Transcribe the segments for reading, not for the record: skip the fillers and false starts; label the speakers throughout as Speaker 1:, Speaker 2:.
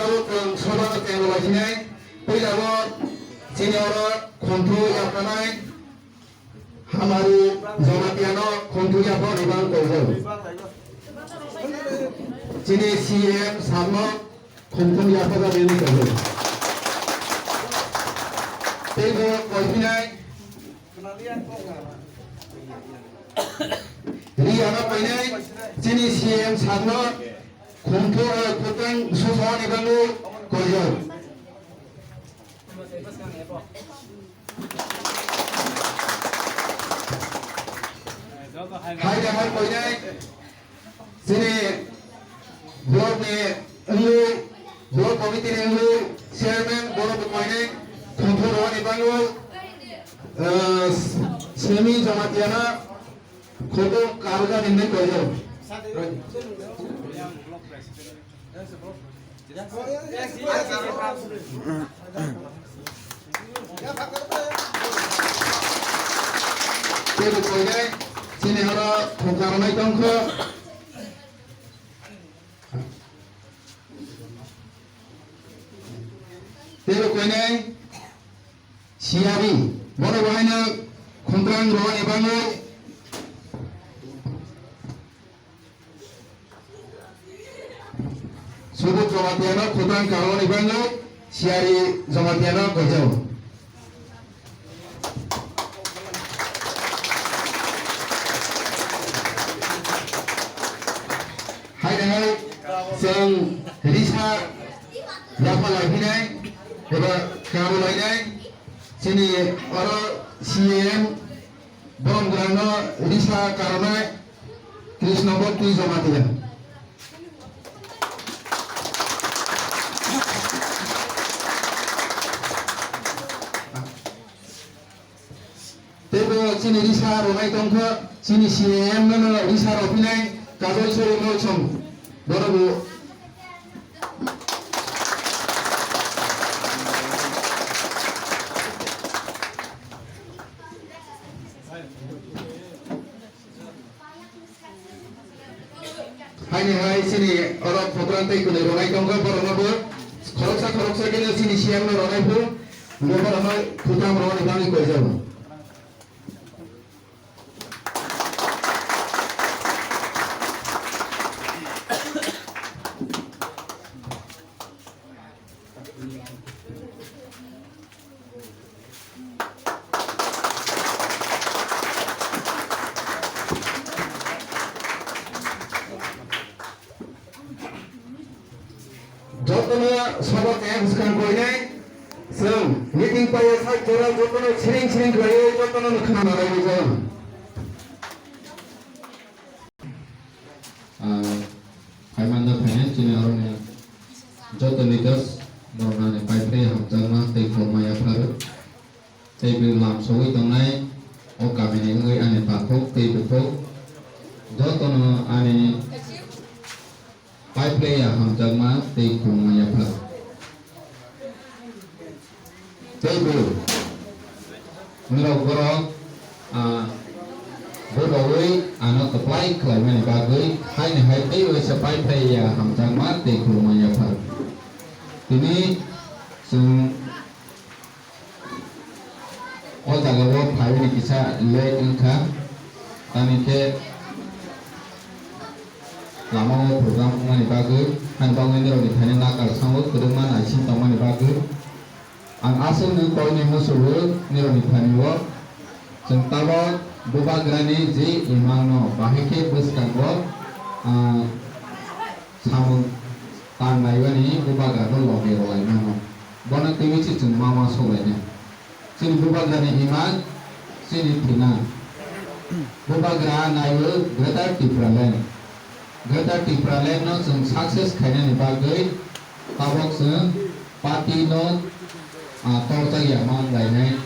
Speaker 1: Barukung Sobat Teknologi Pijawat Senior Kontu Yapanai Hamaru Zamatiano Kontu Yapon Ibang Kojo Sini CM sama Kontu Yapon Ibang Kojo Tego Kofinai Riana Painai Sini CM sama Kontu Kutang Susan Ibang Kojo Hai jangan koinai sini blog ni elu blog komite ni elu chairman blog koinai kontrol ni bangun semi jamatiana koto karuga ni kojo Jadi koinai sini ada program naik tangko. Tapi koinai siabi, mana bahaya kontrak rohan ibangu. Subuh jamatiana kontrak kawan ibangu, siari jamatiana kerja. Seng Risa Yapa lagi naik, coba kamu lagi naik. Sini orang CM Bom Grano Risa karena Krishna Bhakti Jamatiya. Tapi sini Risa Romai Tongko, sini CM mana Risa Ropinai, kado sore macam. Baru hai sini orang program tadi kena orang itu enggak baru baru koroksa kena sini siang orang itu enggak baru kita orang itu lagi kerja. Jotnya sobat yang sekarang koinai, seng meeting paya saya kira jotnya sering kaya jotnya nak kena lagi jam. Hai mana pengen cina orangnya jotnya leaders, orangnya paipre hamzana teknologi maya baru, tapi lam soi tangai, oh kami ni enggak ane patok, tapi betul, jotnya ane Pipe ya hamzama tei kumaya pla. Tei bu. Mula goro bodoi anak apply klaimnya bagai hai tei wes pipe ya hamzama tei kumaya pla. Ini sung oh jaga wo pipe ni kisah le ingka tani ke lama program mani bagus, hanbang ini orang di nakal sanggup kedeman aisin tamani bagus. Ang asal ni kau ni musuh ni orang di wo, sentawa buba grani ji imang no bahike bus kanggo, sanggup tan lain ni buba grano logi rolai mana. Bona tiwi si cuma masuk lainnya. Sini buba grani imang, sini tina. Buba grani ayu greta different. Gata tipra no sung sukses kaya ni bagai tabok sung parti no torta ya mang lainnya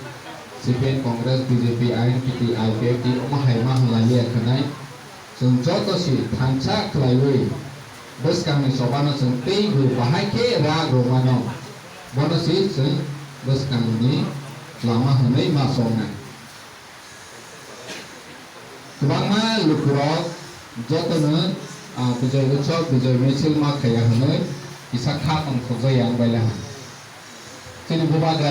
Speaker 1: CPN Kongres BJP INPT IPFT umahai mah lagi akanai sung joto si thansa kelaiwe bus kami sobano sung tei gu bahai ke ra romano bono si sung bus kami ni lama hanai masonga tubang ma lukurok joto no Bijay Utsok, Bijay Mesil mak kaya hanoi isa khapang so zayang baila sini bubagra